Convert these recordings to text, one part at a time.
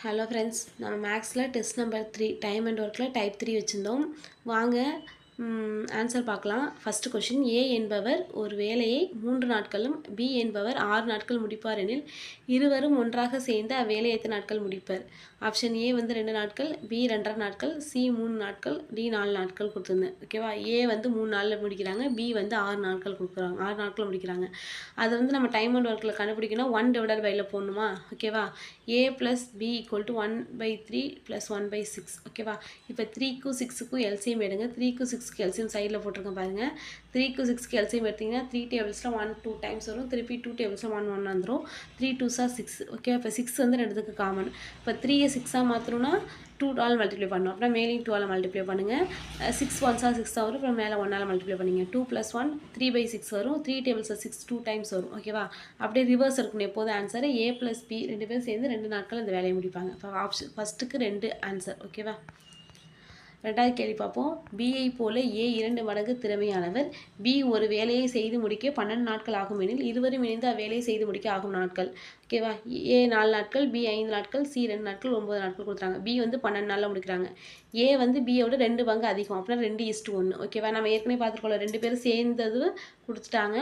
Hello friends, நம்ம மேக்ஸில் test number 3 time and ஒர்க்கில் டைப் 3 வச்சுருந்தோம். வாங்க ஆன்சர் பார்க்கலாம். ஃபஸ்ட்டு கொஷின், ஏ என்பவர் ஒரு வேலையை 3 நாட்களும் பி என்பவர் 6 நாட்கள் முடிப்பார் எனில் இருவரும் ஒன்றாக சேர்ந்து அவ்வேலையை எத்தனை நாட்கள் முடிப்பர்? ஆப்ஷன் ஏ வந்து 2 நாட்கள், பி 2.5 நாட்கள், சி 3 நாட்கள், டி 4 நாட்கள் கொடுத்துருந்தேன். ஓகேவா? ஏ வந்து 3 நாளில் முடிக்கிறாங்க, பி வந்து 6 நாட்கள் கொடுக்குறாங்க, 6 நாட்கள் முடிக்கிறாங்க. அதை வந்து நம்ம டைம் அண்ட் ஒர்க்கில் கண்டுபிடிக்கணும். 1/5 போடணுமா? ஓகேவா? A plus b equal to 1/3 plus 1/6. ஓகேவா? இப்போ 3க்கும் 6க்கும் எல்சிஎம் எடுங்க. 3க்கும் 6க்கு எல்சிஎம் சைடில் போட்டிருக்கேன் பாருங்கள். 3க்கும் 6க்கு எல்சிஎம் எடுத்திங்கன்னா 3 டேபிள்ஸில் 1 2 டைம்ஸ் வரும். திருப்பி 2 டேபிள்ஸில் 1 1 வந்துடும். 3 2s are 6. ஓகே, இப்போ 6 வந்து ரெண்டுத்துக்கு காமன். இப்போ 3யை 6ஆக மாற்றணும்னா 2ஆல் மல்டிப்ளை பண்ணணும். அப்புறம் மேலேயும் 2ஆல் மல்டிப்ளை பண்ணுங்கள். 6 1s are 6 வரும். அப்புறம் மேலே 1ஆல் மல்டிப்ளை பண்ணிங்க. 2 + 1 3/6 வரும். 3 டேபிள்ஸில் 6 2 டைம்ஸ் வரும். ஓகேவா? அப்படியே ரிவர்ஸ் இருக்கணும் எப்போதும் ஆன்சர். ஏ ப்ளஸ் பி 2 பேரும் சேர்ந்து 2 நாட்கள் இந்த வேலையை முடிப்பாங்க. இப்போ ஆப்ஷன் ஃபஸ்ட்டுக்கு 2 ஆன்சர். ஓகேவா? ரெண்டாவது கேள்வி பார்ப்போம். பிஐ போல ஏ 2 மடங்கு திறமையானவர். பி ஒரு வேலையை செய்து முடிக்க 12 நாட்கள் ஆகும் எனில் இருவரும் இணைந்து அவ்வேலையை செய்து முடிக்க ஆகும் நாட்கள். ஓகேவா? ஏ 4 நாட்கள், பி 5 நாட்கள், சி 2 நாட்கள், 9 நாட்கள் கொடுத்துறாங்க. பி வந்து 12 நாளில் முடிக்கிறாங்க. ஏ வந்து பியோட 2 பங்கு அதிகம், அப்படின்னா 2:1. ஓகேவா? நம்ம ஏற்கனவே பார்த்துருக்கோம். 2 பேரும் சேர்ந்தது கொடுத்துட்டாங்க.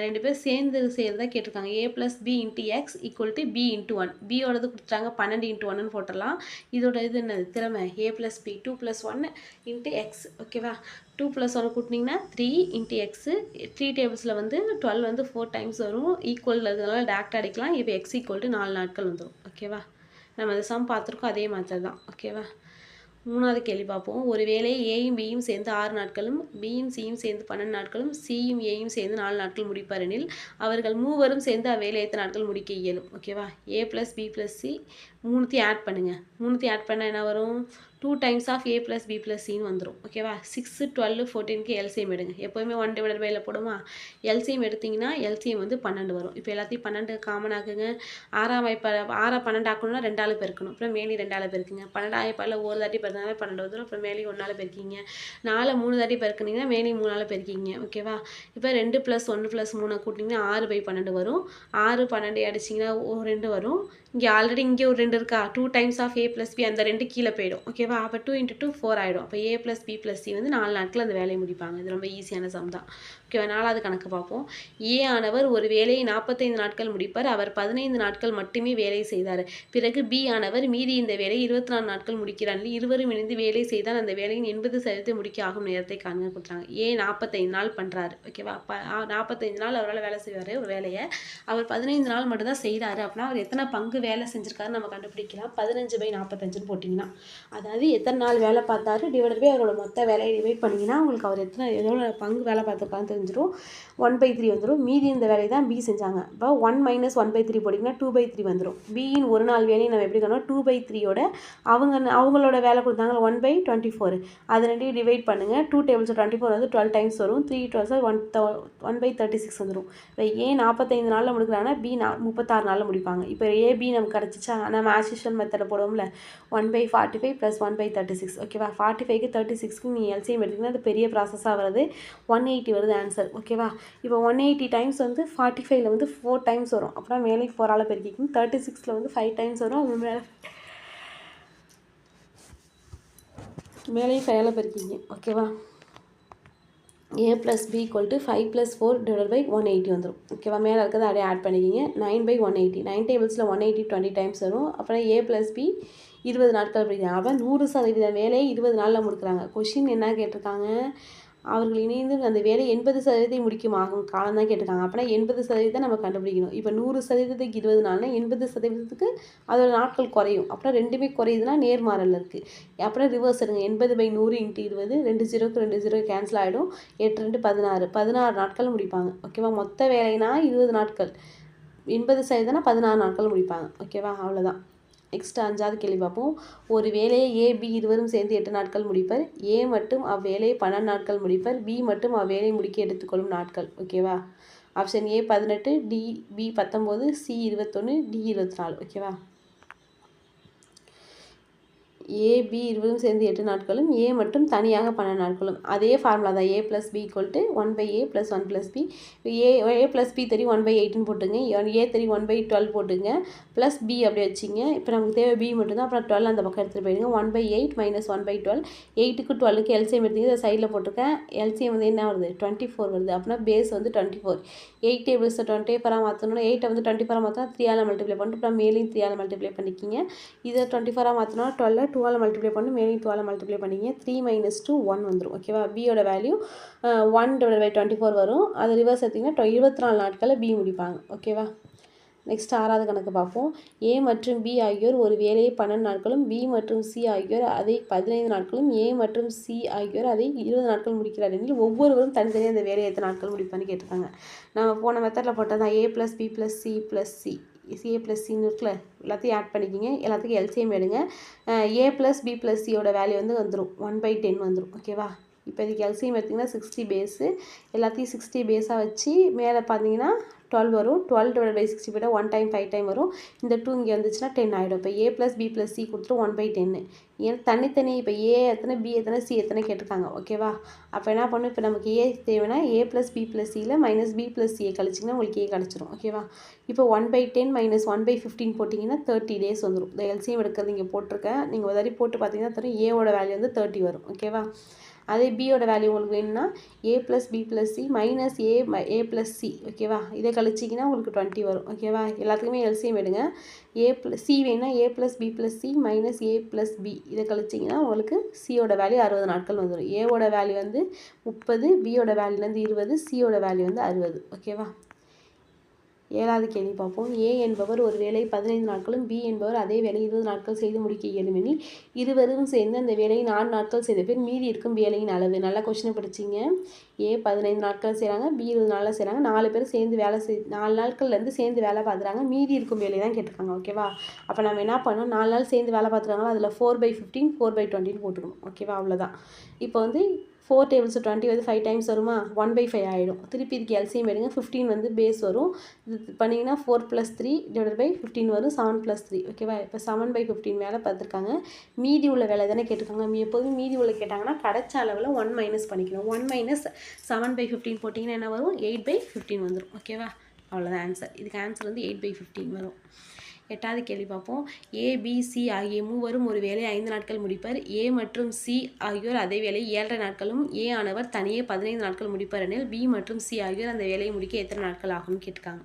2 பேர் சேர்ந்து செய்கிறதா கேட்டிருக்காங்க. A plus b into x equal to b into 1. பியோடது கொடுத்துட்டாங்க 12 × 1 போட்டுடலாம். இதோட இது என்னது? திறமை. A plus b 2 + 1 into x. ஓகேவா? 2 + 1 கூட்டினீங்கன்னா 3 இன்ட்டு எக்ஸு. 3 டேபிள்ஸில் வந்து 12 வந்து 4 டைம்ஸ் வரும். ஈக்குவல் அதனால டேரக்டாக அடிக்கலாம். இப்போ எக்ஸ் ஈக்குவல் டு 4 நாட்கள் வந்துடும். ஓகேவா? நம்ம அந்த சம் பார்த்துருக்கோம், அதே மாதிரி தான். ஓகேவா? மூணாவது கேள்வி பார்ப்போம். ஒரு வேலையை ஏயும் பியும் சேர்ந்து 6 நாட்களும், பியும் சியும் சேர்ந்து 12 நாட்களும், சியும் ஏயும் சேர்ந்து 4 நாட்கள் முடிப்பார் எனில் அவர்கள் மூவரும் சேர்ந்து அவ்வேலையை எத்தனை நாட்கள் முடிக்க இயலும்? ஓகேவா? A plus b plus c மூணுத்தையும் ஆட் பண்ணுங்கள். மூணுத்தையும் ஆட் பண்ணால் என்ன வரும்? 2 times of A plus b plus சின்னு வந்துடும். ஓகேவா? 6 12 14க்கு எல்சிஎம் எடுங்க. எப்போவுமே 1/5 போடுமா? எல்சிஎம் எடுத்திங்கன்னா எல்சிஎம் வந்து 12 வரும். இப்போ எல்லாத்தையும் 12 காமன் ஆக்குங்க. 6ஆம் வாய்ப்பால் 6 12 ஆக்கணும்னா 2ஆல் பெருக்கணும். அப்புறம் மேலே 2ஆல் பெருக்குங்க. 12ஆம் வாய்ப்பால் ஒரு தாட்டி பெருக்கினாலே 12 வந்துடும். அப்புறம் மேலே 1ஆல் பெருக்கிங்க. 4 3 தாட்டி பெருக்குனீங்கன்னா மேலே 3ஆல் பெருக்கிங்க. ஓகேவா? இப்போ 2 + 1 + 3 கூட்டிங்கன்னா 6/12 வரும். 6 12 அடிச்சிங்கன்னா 2 வரும். இங்கே ஆல்ரெடி இங்கே ஒரு 2 இருக்கா? 2 times of A plus B, அந்த 2 கீழே போயிடும். ஓகேவா? அப்போ 2 × 2 4 ஆகிடும். அப்போ ஏ ப்ளஸ் பி ப்ளஸ் சி வந்து 4 நாட்கள் அந்த வேலையை முடிப்பாங்க. இது ரொம்ப ஈஸியான சம் தான். ஓகேவா? 4வது கணக்கு பார்ப்போம். ஏ ஆனவர் ஒரு வேலையை 45 நாட்கள் முடிப்பார். அவர் 15 நாட்கள் மட்டுமே வேலை செய்தார். பிறகு பி ஆனவர் மீதி இந்த வேலையை 24 நாட்கள் முடிக்கிறார். இருவரும் இணைந்து வேலை செய்தால் அந்த வேலையின் 80% முடிக்க ஆகும் நேரத்தை காண்க கொடுத்தாங்க. ஏ 45 நாள் பண்ணுறாரு. ஓகேவா? 45 நாள் அவரால் வேலை செய்வார் ஒரு வேலையை. அவர் 15 நாள் மட்டும்தான் செய்கிறாரு. அப்படின்னா அவர் எத்தனை பங்கு வேலை செஞ்சுருக்காருன்னு நம்ம கண்டுபிடிக்கலாம். 15/45 போட்டிங்கன்னா, அதாவது எத்தனை நாள் வேலை பார்த்தாரு டிவைடட் பை அவரோட மொத்த வேலையை டிவைட் பண்ணிங்கன்னா உங்களுக்கு அவர் எவ்வளோ பங்கு வேலை பார்த்துருக்கான்னு தெரிஞ்சிடும். 1/3 வந்துடும். மீதி இந்த வேலையை தான் பி செஞ்சாங்க. இப்போ 1 - 1/3 போட்டிங்கன்னா 2/3 வந்துடும். பியின் ஒரு நாள் வேலையை நம்ம எப்படி பண்ணோம்? 2/3யோட அவங்களோட வேலை கொடுத்தாங்க 1/24. அது ரெண்டையும் டிவைட் பண்ணுங்கள். 2 டேபிள்ஸ் 24 வந்து 12 டைம்ஸ் வரும். 3 12 1/36 வந்துடும். இப்போ ஏ 45 நாளில் முடிக்கிறாங்கன்னா பி 36 நாளில் முடிப்பாங்க. இப்போ ஏபி நமக்கு கிடச்சிச்சா? நம்ம ஆஸ் யூஷுவல் மெத்தடை போடுவோம்ல, 1/45 + 1/36. ஓகேவா? 45க்கு 36க்கு நீங்கள் எல்சிஎம் எடுத்திங்கன்னா அது பெரிய ப்ராசஸாக வருது. 180 வருது ஆன்சர். ஓகேவா? இப்போ 180 டைம்ஸ் வந்து 45ல் வந்து 4 டைம்ஸ் வரும். அப்புறம் மேலே 4ஆல் பெருக்கிக்கணும். 36ல் வந்து 5 டைம்ஸ் வரும். அது மேலேயும் 5ஆல் பெருக்கிங்க. ஓகேவா? A plus b equal to 5 + 4 / 180 வந்துடும். ஓகேவா? மேலே இருக்கிறத அப்படியே ஆட் பண்ணிக்கிங்க. 9/180. 9 டேபிள்ஸில் 180 20 டைம்ஸ் வரும். அப்புறம் ஏ ப்ளஸ் பி 20 நாட்கள் படிக்கிறாங்க. அப்போ 100% வேலையை 20 நாளில் முடிக்கிறாங்க. கொஷின் என்ன கேட்டிருக்காங்க? அவர்கள் இணைந்து அந்த வேலை 80% முடிக்குமாகும் காலம் தான் கேட்டிருக்காங்க. அப்படின்னா 80% நம்ம கண்டுபிடிக்கணும். இப்போ 100%க்கு 20 நாள்னா 80%க்கு அதோட நாட்கள் குறையும். அப்புறம் ரெண்டுமே குறையுதுன்னா நேர்மாறல் இருக்குது. அப்புறம் ரிவர்ஸ் எடுங்க. 80/100 × 20. 2 0க்கு 2 0 கேன்சல் ஆகிடும். 8 2 16. 16 நாட்கள் முடிப்பாங்க. ஓகேவா? மொத்த வேலைனா 20 நாட்கள். 80%னா 16 நாட்கள் முடிப்பாங்க. ஓகேவா? அவ்வளோதான். நெக்ஸ்ட் 5வது கேள்வி பார்ப்போம். ஒரு வேலையை ஏ பி இருவரும் சேர்ந்து 8 நாட்கள் முடிப்பர். ஏ மட்டும் அவ்வேலையை 12 நாட்கள் முடிப்பர். பி மட்டும் அவ்வேலையை முடிக்க எடுத்துக்கொள்ளும் நாட்கள். ஓகேவா? Option A 18, D B 19, C 21, D 24. ஓகேவா? ஏ பி இருவரும் சேர்ந்து 8 நாட்களும் ஏ மட்டும் தனியாக 12 நாட்களும். அதே ஃபார்முலா தான் a plus b equal to 1/a plus 1 plus b. A plus b தெரியும் 1/8ன்னு போட்டுங்க, ஏ தெரியும் 1/12 போட்டுங்க, ப்ளஸ் பி அப்படி வச்சிங்க. இப்போ நமக்கு தேவை பி மட்டும்தான். அப்புறம் 12 அந்த பக்கம் எடுத்துகிட்டு போயிடுங்க. 1/8 மைனஸ் 1/12. 8க்கு 12க்கு எல்சிஎம் எடுத்தீங்க, இதை சைடில் போட்டிருக்கேன். எல்சிஎம் வந்து என்ன வருது 24 வருது. அப்படின்னா பேஸ் வந்து 24. 8 டேபிள்ஸை 24 மாற்றணும்னா 8 வந்து 24 மாற்றினா 3ஆல் மல்டிப்ளை பண்ணிட்டு அப்புறம் மேலேயும் 3ஆல் மல்டிப்ளை பண்ணிக்கிங்க. இதை 24 மாற்றினா 12 2ஆல் மல்டிப்ளை பண்ணி மேலேயும் 12ஆல் மல்டிப்ளை பண்ணிங்க. 3 மைனஸ் 2 1 வந்துடும். ஓகேவா? பியோட வேல்யூ 1/24 வரும். அது ரிவர்ஸ் எடுத்திங்கன்னா 24 நாட்களில் பி முடிப்பாங்க. ஓகேவா? நெக்ஸ்ட் 6வது கணக்கு பார்ப்போம். ஏ மற்றும் பி ஆகியோர் ஒரு வேலையை 12 நாட்களும் பி மற்றும் சி ஆகியோர் அதை 15 நாட்களும் ஏ மற்றும் சி ஆகியோர் அதை 20 நாட்கள் முடிக்கிறார் எனில் ஒவ்வொருவரும் தனித்தனியாக அந்த வேலையை எத்தனை நாட்கள் முடிப்பான்னு கேட்டிருக்காங்க. நம்ம போன மெத்தடில் போட்டால் தான் a plus b plus c plus c c a plus சின்னு இருக்குல்ல, எல்லாத்தையும் ஆட் பண்ணிக்கிங்க. எல்லாத்துக்கும் எல்சிஎம் எடுங்க. ஏ ப்ளஸ் பி ப்ளஸ் சியோட வேல்யூ வந்து வந்துடும் 1/10 வந்துடும். ஓகேவா? இப்போ இதுக்கு எல்சிஎம் எடுத்திங்கன்னா 60 பேஸு, எல்லாத்தையும் 60 பேஸாக வச்சு மேலே பார்த்தீங்கன்னா 12 வரும். 12/60 போய்ட்டால் 1 டைம் 5 டைம் வரும். இந்த 2 இங்கே வந்துச்சுன்னா 10 ஆகிடும். இப்போ ஏ ப்ளஸ் பி ப்ளஸ் சி கொடுத்துட்டு 1/10. ஏன் தனித்தனி இப்போ ஏ எத்தனை பி எத்தனை சி எத்தனை கேட்டிருக்காங்க. ஓகேவா? அப்போ என்ன பண்ணும், இப்போ நமக்கு ஏ தேவைன்னா ஏ ப்ளஸ் பி ப்ளஸ் சியில் மைனஸ் பி ப்ளஸ் சியை கழிச்சிங்கன்னா உங்களுக்கு ஏ கிடச்சிரும். ஓகேவா? இப்போ 1/10 மைனஸ் 1/15 போட்டிங்கன்னா 30 டேஸ் வந்துடும். இந்த எல்சிஎம் எடுக்கிறது இங்கே போட்டிருக்கேன். நீங்கள் ஒரு தடவை போட்டு பார்த்தீங்கன்னா தெரியும் ஏவோட வேல்யூ வந்து 30 வரும். ஓகேவா? அதே பியோட வேல்யூ உங்களுக்கு வேணும்னா a plus b plus c minus a plus c. ஓகேவா? இதை கழிச்சிங்கன்னா உங்களுக்கு 20 வரும். ஓகேவா? எல்லாத்துக்குமே எல்சிஎம் எடுங்க. ஏ ப்ளஸ் சி வேணும்னா a plus b plus c minus a plus b. இதை கழிச்சிங்கன்னா உங்களுக்கு சியோட வேல்யூ 60 நாட்கள் வந்துடும். ஏவோட வேல்யூ வந்து 30, பியோட வேல்யூ வந்து 20, சியோட வேல்யூ வந்து 60. ஓகேவா? 7வது கேள்வி பார்ப்போம். ஏ என்பவர் ஒரு வேலையை 15 நாட்களும் பி என்பவர் அதே வேலை 20 நாட்கள் செய்து முடிக்க இயலுமெனில் இருவரும் சேர்ந்து அந்த வேலையை 4 நாட்கள் செய்த பேர் மீதி இருக்கும் வேலையின் அளவு. நல்லா கொஸ்டினை படிச்சிங்க. ஏ 15 நாட்கள் செய்கிறாங்க, பி 20 நாளில் செய்கிறாங்க. 4 பேர் சேர்ந்து வேலை 4 நாட்கள்லேருந்து சேர்ந்து வேலை பார்க்குறாங்க. மீதி இருக்கும் வேலையை தான் கேட்டிருக்காங்க. ஓகேவா? அப்போ நம்ம என்ன பண்ணோம், 4 நாள் சேர்ந்து வேலை பார்த்துருக்காங்களோ அதில் 4/15 4/20 போட்டுக்கணும். ஓகேவா? அவ்வளோதான். இப்போ வந்து 4 டேபிள்ஸ் 20 வந்து 5 டைம்ஸ் வருமா, 1/5 ஆகிடும். திருப்பி இதுக்கு எல்சிஎம் எடுங்க. 15 வந்து பேஸ் வரும். இது பண்ணிங்கன்னா 4 + 3 / 15 வரும். 7 + 3. ஓகேவா? இப்போ 7/15 வேலை பார்த்துருக்காங்க. மீதி உள்ள வேலை தானே கேட்டிருக்காங்க. எப்போதும் மீதி உள்ள கேட்டாங்கன்னா கிடைச்ச அளவில் 1 மைனஸ் பண்ணிக்கணும். 1 மைனஸ் 7/15 போட்டிங்கன்னா என்ன வரும், 8/15 வந்துடும். ஓகேவா? அவ்வளோதான் ஆன்சர். இதுக்கு ஆன்சர் வந்து 8/15 வரும். 8வது கேள்வி பார்ப்போம். ஏ பி சி ஆகிய மூவரும் ஒரு வேலை 5 நாட்கள் முடிப்பர். ஏ மற்றும் சி ஆகியோர் அதே வேலை 7.5 நாட்களும் ஏ ஆனவர் தனியே 15 நாட்கள் முடிப்பர் எனில் பி மற்றும் சி ஆகியோர் அந்த வேலையை முடிக்க எத்தனை நாட்கள் ஆகும்னு கேட்டிருக்காங்க.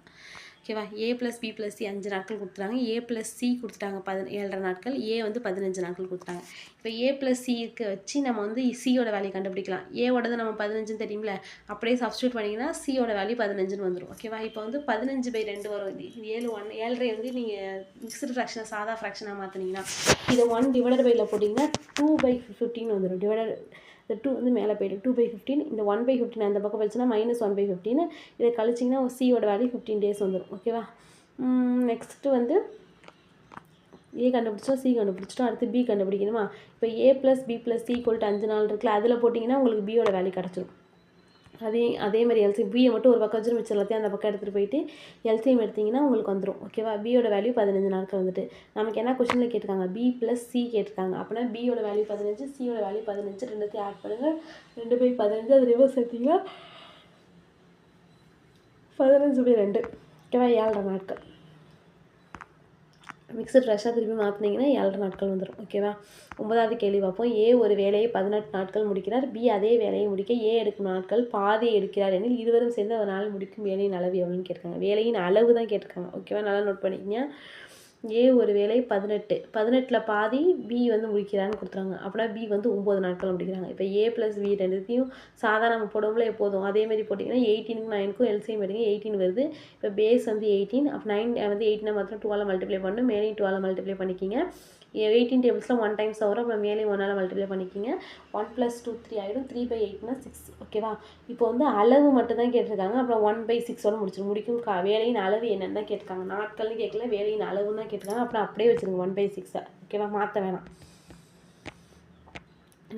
ஓகேவா? A plus b plus C 5 நாட்கள் கொடுத்துட்டாங்க. ஏ ப்ளஸ் சி கொடுத்துட்டாங்க 7.5 நாட்கள். ஏ வந்து 15 நாட்கள் கொடுத்துட்டாங்க. இப்போ ஏ ப்ளஸ் சிக்கு வச்சு நம்ம வந்து சியோட வேல்யூ கண்டுபிடிக்கலாம். ஏவோடது நம்ம 15 தெரியுமில்ல, அப்படியே சப்ஸ்டியூட் பண்ணிங்கன்னா சியோட வேல்யூ 15 வந்துடும். ஓகேவா? இப்போ வந்து 15/2 வரும். இது 7/1 வந்து நீங்கள் மிக்ஸ்டு ஃப்ராக்ஷனை சாதா ஃப்ராக்ஷனாக மாற்றினீங்கன்னா இதை 1 டிவைடட் பையில் போட்டிங்கன்னா 2/15 வந்துடும். டிவைடட் இந்த 2 வந்து மேலே போய்டும். 2/15 இந்த 1/15 அந்த பக்கம் போச்சுன்னா மைனஸ் 1/15. இதை கழிச்சிங்கன்னா சியோட வேல்யூ 15 டேஸ் வந்துடும். ஓகேவா? நெக்ஸ்ட்டு வந்து ஏ கண்டுபிடிச்சோம், சி கண்டுபிடிச்சிட்டோம். அடுத்து பி கண்டுபிடிக்கணுமா? இப்போ ஏ ப்ளஸ் பி ப்ளஸ் சி = 5 நாள் இருக்குல்ல, அதில் போட்டிங்கன்னா உங்களுக்கு பியோட வேல்யூ கிடச்சிடும். அதே மாதிரி எல்சிஎம் பியை மட்டும் ஒரு பக்கம் வச்சு மிச்சம் எல்லாத்தையும் அந்த பக்கம் எடுத்துகிட்டு போயிட்டு எல்சிஎம் எடுத்திங்கன்னா உங்களுக்கு வந்துடும். ஓகேவா? பியோட வேல்யூ 15 நாட்கள் வந்துட்டு நமக்கு என்ன கொஸ்டினில் கேட்டிருக்காங்க, பி ப்ளஸ் சி கேட்டிருக்காங்க. அப்படின்னா பியோட வேல்யூ 15, சியோட வேல்யூ 15, ரெண்டுத்தையும் ஆட் பண்ணுங்கள். 2/15 அது ரிவர்ஸ் எடுத்திங்கன்னா 15/2. ஓகேவா? 7.5 நாட்கள். மிக்சட் ஃப்ரெஷ்ஷாக திருப்பி மாற்றினீங்கன்னா 7.5 நாட்கள் வந்துடும். ஓகேவா? 9வது கேள்வி பார்ப்போம். ஏ ஒரு வேலையை 18 நாட்கள் முடிக்கிறார். பி அதே வேலையை முடிக்க ஏ எடுக்கும் நாட்கள் பாதியை எடுக்கிறார் எனில் இருவரும் சேர்ந்து ஒரு நாள் முடிக்கும் வேலையின் அளவு எவ்வளோன்னு கேட்டிருக்காங்க. வேலையின் அளவு தான் கேட்டிருக்காங்க. ஓகேவா? நல்லா நோட் பண்ணிக்கங்க. ஏ ஒரு வேலை 18 பாதி பி வந்து முடிக்கிறான்னு கொடுத்துறாங்க. அப்படின்னா பி வந்து 9 நாட்கள் முடிக்கிறாங்க. இப்போ ஏ ப்ளஸ் பி ரெண்டுத்தையும் சாதாரண நம்ம போடுவோம்ல எப்போதும் அதேமாதிரி போட்டிங்கன்னா 18க்கும் 9க்கும் எல்சிஎம் எடுங்க. 18 வருது. இப்போ பேஸ் வந்து 18. அப்போ 9 வந்து 18 மாத்திரம் 2ஆல் மல்டிப்ளை பண்ணணும். மேலேயும் 2ஆல் மல்டிப்ளை பண்ணிக்கிங்க. 18 டேபிள்ஸில் 1 டைம்ஸ் வரும். அப்புறம் மேலே 1ஆல் மல்டிப்ளை பண்ணிக்கிங்க. 1 + 2 3 ஆகிடும். 3/8னா 6. ஓகேவா? இப்போ வந்து அளவு மட்டும் தான் கேட்டிருக்காங்க. அப்புறம் 1/6 முடிக்கும் வேலையின் அளவு என்னென்னு தான் கேட்டிருக்காங்க. நாட்கள்னு கேட்கல, வேலையின் அளவுன்னு தான் கேட்டிருக்காங்க. அப்புறம் அப்படியே வச்சுருங்க 1/6. ஓகேவா? மாற்ற வேணாம்.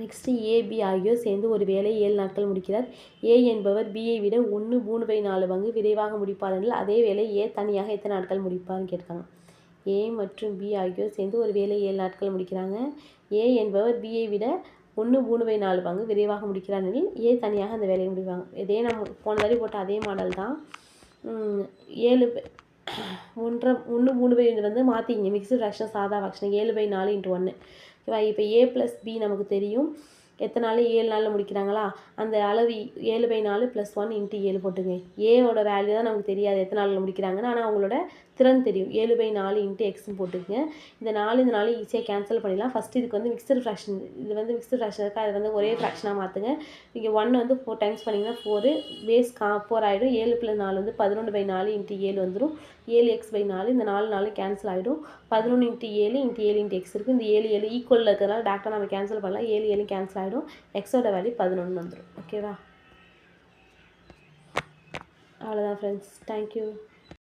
நெக்ஸ்ட்டு ஏபி ஆகியோர் சேர்ந்து ஒரு வேலை 7 நாட்கள் முடிக்கிறார். ஏ என்பவர் பியை விட 1 3/4 பங்கு விரைவாக முடிப்பார் எனில் அதே வேலை ஏ தனியாக எத்தனை நாட்கள் முடிப்பார்னு கேட்டிருக்காங்க. ஏ மற்றும் பி ஆகியோர் சேர்ந்து ஒரு வேலையை 7 நாட்கள் முடிக்கிறாங்க. ஏ என்பவர் பியை விட 1/3/4 பங்கு விரைவாக முடிக்கிறார் எனில் ஏ தனியாக அந்த வேலையை முடிப்பாங்க. இதே நம்ம போன தடவை போட்ட அதே மாடல் தான். 7 1/3 வந்து மாற்றிங்க, மிக்ஸ்டு ஃப்ராக்ஷன் சாதா ஃப்ராக்ஷன் 7/4 × 1. ஓகேவா? இப்போ ஏ ப்ளஸ் பி நமக்கு தெரியும் எத்தனை நாள், 7 நாளில் முடிக்கிறாங்களா, அந்த அளவு 7/4 + 1 × 7 போட்டுங்க. ஏவோட வேல்யூ தான் நமக்கு தெரியாது எத்தனை நாளில் முடிக்கிறாங்கன்னு, ஆனால் அவங்களோட திறன் தெரியும். 7/4 × எக்ஸ்ன்னு போட்டுக்கங்க. இந்த 4 ஈஸியாக கேன்சல் பண்ணிடலாம். ஃபஸ்ட்டு இதுக்கு வந்து மிக்ஸ்டு ஃப்ராக்ஷன், இது வந்து மிக்ஸ்டு ஃப்ராக்ஷன் இருக்குது, அது வந்து ஒரே ஃப்ராக்ஷனாக மாற்றுங்க. இங்கே 1 வந்து 4 டைம்ஸ் பண்ணிங்கன்னா 4 பேஸ் 4 ஆகிடும். 7 + 4 வந்து 11/4 × 7 வந்துடும். 7x/4, இந்த 4 கேன்சல் ஆகிடும். 11 × 7 × 7 × x இருக்குது. இந்த 7 ஈக்குவலில் இருக்கிறதுனால டேரெக்டாக நம்ம கேன்சல் பண்ணலாம். 7 கேன்சல் ஆகிடும். எக்ஸோட வேல்யூ 11 வந்துடும். ஓகேவா? அவ்வளோதான் ஃப்ரெண்ட்ஸ். தேங்க்யூ.